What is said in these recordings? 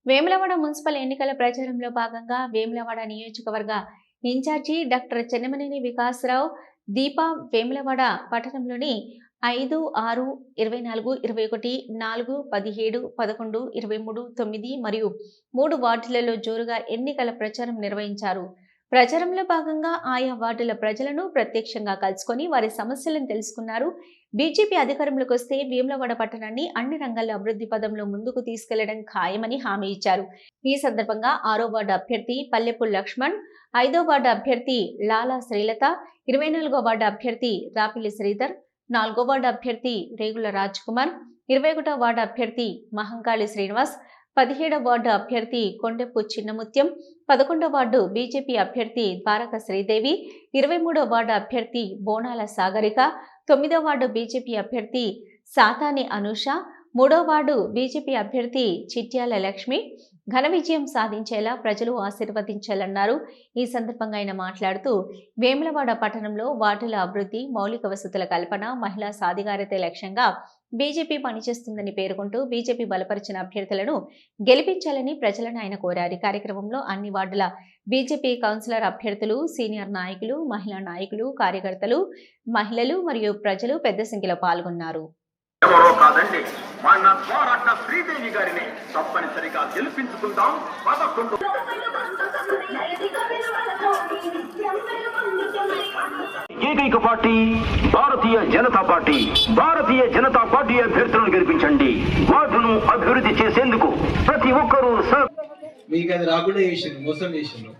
Vemulawada municipal ఎన్నికల ప్రచారంలో భాగంగా వేములవాడ నియోజకవర్గ ఇన్ఛార్జి డాక్టర్ చెన్నమనేని వికాసరావు దీపా వేములవాడ పట్టణంలోని 5, 6, 24, 21, 4, 17, 11, 23, 9 మరియు 3 వార్డులలో జోరుగా ఎన్నికల ప్రచారం నిర్వహించారు. ప్రచారంలో భాగంగా ఆయా వార్డుల ప్రజలను ప్రత్యక్షంగా కలుసుకొని వారి సమస్యలను తెలుసుకున్నారు. బీజేపీ అధికారంలోకి వస్తే వేములవాడ పట్టణాన్ని అన్ని రంగాల్లో అభివృద్ధి పదంలో ముందుకు తీసుకెళ్లడం ఖాయమని హామీ ఇచ్చారు. ఈ సందర్భంగా 6వ వార్డు అభ్యర్థి పల్లెపు లక్ష్మణ్, 5వ వార్డు అభ్యర్థి లాలా శ్రీలత, 24వ వార్డు అభ్యర్థి రాపిల్లి శ్రీధర్, 4వ వార్డు అభ్యర్థి రేగుల రాజ్ కుమార్, 21వ వార్డు అభ్యర్థి మహంకాళి శ్రీనివాస్, 17వ వార్డు అభ్యర్థి కొండెపు చిన్నముత్యం, 11వ వార్డు బీజేపీ అభ్యర్థి ద్వారక శ్రీదేవి, 23వ వార్డు అభ్యర్థి బోనాల సాగరిక, 9వ వార్డు బీజేపీ అభ్యర్థి సాతాని అనూష, 3వ వార్డు బీజేపీ అభ్యర్థి చిట్యాల లక్ష్మి ఘన విజయం సాధించేలా ప్రజలు ఆశీర్వదించాలన్నారు. ఈ సందర్భంగా ఆయన మాట్లాడుతూ వేములవాడ పట్టణంలో వార్డుల అభివృద్ధి, మౌలిక వసతుల కల్పన, మహిళా సాధికారత లక్ష్యంగా బీజేపీ పనిచేస్తుందని పేర్కొంటూ బీజేపీ బలపరిచిన అభ్యర్థులను గెలిపించాలని ప్రజలను ఆయన కోరారు. కార్యక్రమంలో అన్ని వార్డుల బీజేపీ కౌన్సిలర్ అభ్యర్థులు, సీనియర్ నాయకులు, మహిళా నాయకులు, కార్యకర్తలు, మహిళలు మరియు ప్రజలు పెద్ద సంఖ్యలో పాల్గొన్నారు. ఎవరో కాదండి, మన ద్వారక శ్రీదేవి గారిని తప్పనిసరిగా గెలిపించుకుందాం. 11 ఏకైక party Bharatiya Janata party. Bharatiya Janata party అభ్యర్థులను గెలిపించండి. వార్డును అభివృద్ధి చేసేందుకు ప్రతి ఒక్కరూ మీకు అది రాకుండా చేసిండు, మోసం చేసిండు.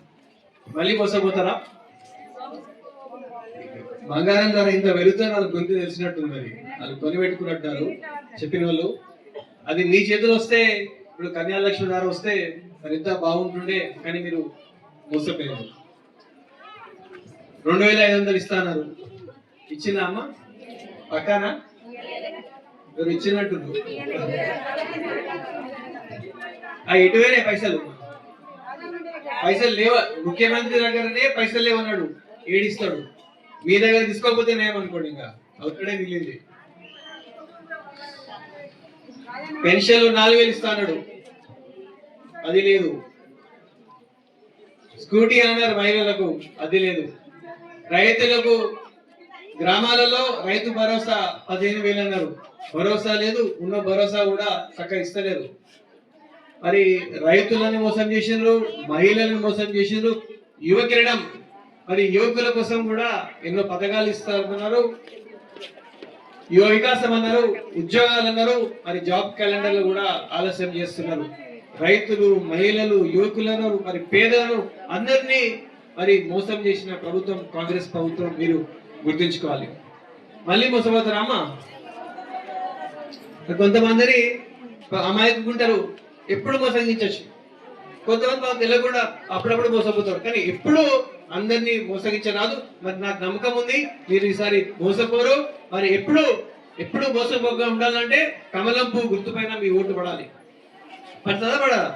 మళ్ళీ మోసపోతారా? బంగారం ధర ఇంత పెరుగుతా వాళ్ళకి గొంతు తెలిసినట్టుంది. అది వాళ్ళు కొని పెట్టుకున్నట్టారు చెప్పిన వాళ్ళు. అది మీ చేతులు వస్తే, ఇప్పుడు కన్యాలక్ష్మి ధర వస్తే మరి ఎంత బాగుంటుండే. కానీ మీరు మోసపోయారు. 2500 ఇస్తాన్నారు. ఇచ్చిందా అమ్మ? పక్కానా? మీరు ఇచ్చినట్టు ఎటువైనా పైసలు లేవ. ముఖ్యమంత్రి దగ్గరనే పైసలు లేవన్నాడు, ఏడిస్తాడు. మీ దగ్గర తీసుకోకపోతే నేమనుకోండి, ఇంకా అవుతాడే మిగిలింది. పెన్షన్లు 4000 ఇస్తా అన్నాడు, అది లేదు. స్కూటీ అన్నారు మహిళలకు, అది లేదు. రైతులకు గ్రామాలలో రైతు భరోసా 15,000 అన్నారు, భరోసా లేదు. ఉన్న భరోసా కూడా చక్కగా ఇస్తలేదు. మరి రైతులను మోసం చేసిండ్రు, మహిళలను మోసం చేసిండ్రు. యువ కిరణం, మరి యువకుల కోసం కూడా ఎన్నో పథకాలు ఇస్తారన్నారు. యువ వికాసం అన్నారు, ఉద్యోగాలు అన్నారు. మరి జాబ్ క్యాలెండర్లు కూడా ఆలస్యం చేస్తున్నారు. రైతులు, మహిళలు, యువకులను, మరి పేదలను అందరినీ మరి మోసం చేసిన ప్రభుత్వం కాంగ్రెస్ ప్రభుత్వం. మీరు గుర్తుంచుకోవాలి. మళ్ళీ మోసపోతారా అమ్మా? కొంతమందిని అమాయకుంటారు, ఎప్పుడు మోసగించచ్చు. కొంతమంది తెలియకుండా అప్పుడప్పుడు మోసపోతారు. కానీ ఎప్పుడు అందరినీ మోసగించరాదు. మరి నాకు నమ్మకం ఉంది మీరు ఈసారి మోసపోరు. మరి ఎప్పుడు మోసపోగా ఉండాలంటే కమలం పువ్వు గుర్తుపైన మీ ఓటు పడాలి. పడుతుందా పడాలా?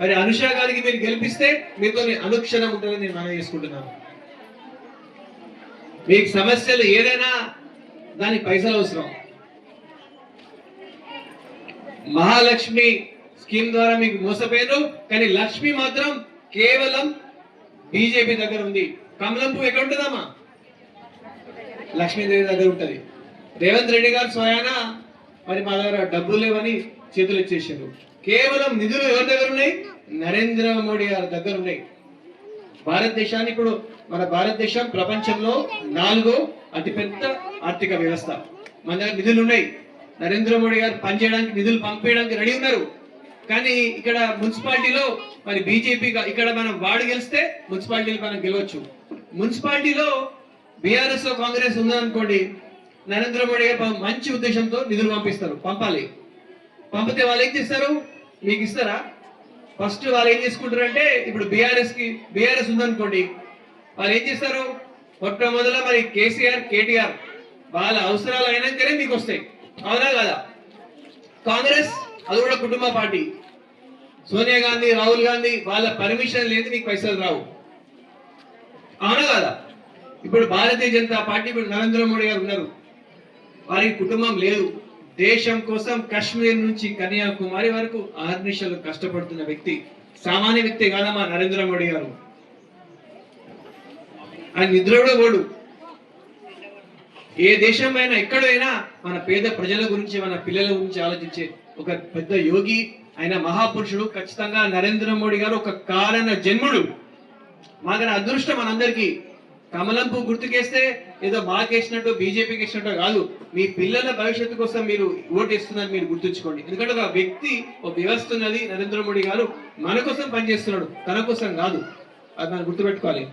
మరి అనుష గారికి మీరు గెలిపిస్తే మీతో అనుక్షణం ఉంటుందని నేను మనం చేసుకుంటున్నాను. మీకు సమస్యలు ఏదైనా దానికి పైసలు అవసరం. మహాలక్ష్మి స్కీమ్ ద్వారా మీకు మోసపోయారు. కానీ లక్ష్మి మాత్రం కేవలం బీజేపీ దగ్గర ఉంది. కమలం పువ్వు ఎక్కడ ఉంటుందమ్మా? లక్ష్మీదేవి దగ్గర ఉంటుంది. రేవంత్ రెడ్డి గారు స్వయాన మరి మా దగ్గర డబ్బులు లేవని చేతులు ఇచ్చేసారు. కేవలం నిధులు ఎవరి దగ్గర ఉన్నాయి? నరేంద్ర మోడీ గారి దగ్గర ఉన్నాయి. భారతదేశాన్ని ఇప్పుడు మన భారతదేశం ప్రపంచంలో 4వ అతిపెద్ద ఆర్థిక వ్యవస్థ. మన దగ్గర నిధులు ఉన్నాయి. నరేంద్ర మోడీ గారు పనిచేయడానికి, నిధులు పంపేయడానికి రెడీ ఉన్నారు. కానీ ఇక్కడ మున్సిపాలిటీలో మరి బీజేపీ, ఇక్కడ మనం వార్డు గెలిస్తే మున్సిపాలిటీలు మనం గెలవచ్చు. మున్సిపాలిటీలో బీఆర్ఎస్ లో కాంగ్రెస్ ఉందనుకోండి, నరేంద్ర మోడీ గారు మంచి ఉద్దేశంతో నిధులు పంపాలి. పంపితే వాళ్ళు ఏం చేస్తారు? మీకు ఇస్తారా? ఫస్ట్ వాళ్ళు ఏం చేసుకుంటారంటే, ఇప్పుడు బీఆర్ఎస్ ఉందనుకోండి, వాళ్ళు ఏం చేస్తారు? మొట్టమొదల మరి కేసీఆర్, కేటీఆర్ వాళ్ళ అవసరాలు అయినాకనే మీకు వస్తాయి. అవునా కదా? కాంగ్రెస్ అది కూడా కుటుంబ పార్టీ. సోనియా గాంధీ, రాహుల్ గాంధీ వాళ్ళ పర్మిషన్ లేదు మీకు పైసలు రావు. అవునా కదా? ఇప్పుడు భారతీయ జనతా పార్టీ, ఇప్పుడు నరేంద్ర మోడీ గారు ఉన్నారు, వారికి కుటుంబం లేదు. దేశం కోసం కాశ్మీర్ నుంచి కన్యాకుమారి వరకు ఆర్నిశలు కష్టపడుతున్న వ్యక్తి, సామాన్య వ్యక్తి కాదమ్మా నరేంద్ర మోడీ గారు. ఆయన నిద్రలో పోడు. ఏ దేశమైనా ఎక్కడైనా మన పేద ప్రజల గురించి, మన పిల్లల గురించి ఆలోచించే ఒక పెద్ద యోగి, ఆయన మహాపురుషుడు. ఖచ్చితంగా నరేంద్ర మోడీ గారు ఒక కారణ జన్ముడు. మాకు అదృష్టం మనందరికీ. కమలం పువ్వు గుర్తుకేస్తే ఏదో మాకేసినట్టు బీజేపీకి వేసినట్టు కాదు, మీ పిల్లల భవిష్యత్తు కోసం మీరు ఓటేస్తున్నారని మీరు గుర్తుంచుకోండి. ఎందుకంటే ఒక వ్యక్తి, ఒక వ్యవస్థ ఉన్నది. నరేంద్ర మోడీ గారు మన కోసం పనిచేస్తున్నాడు, తన కోసం కాదు. అది మనం గుర్తుపెట్టుకోవాలి.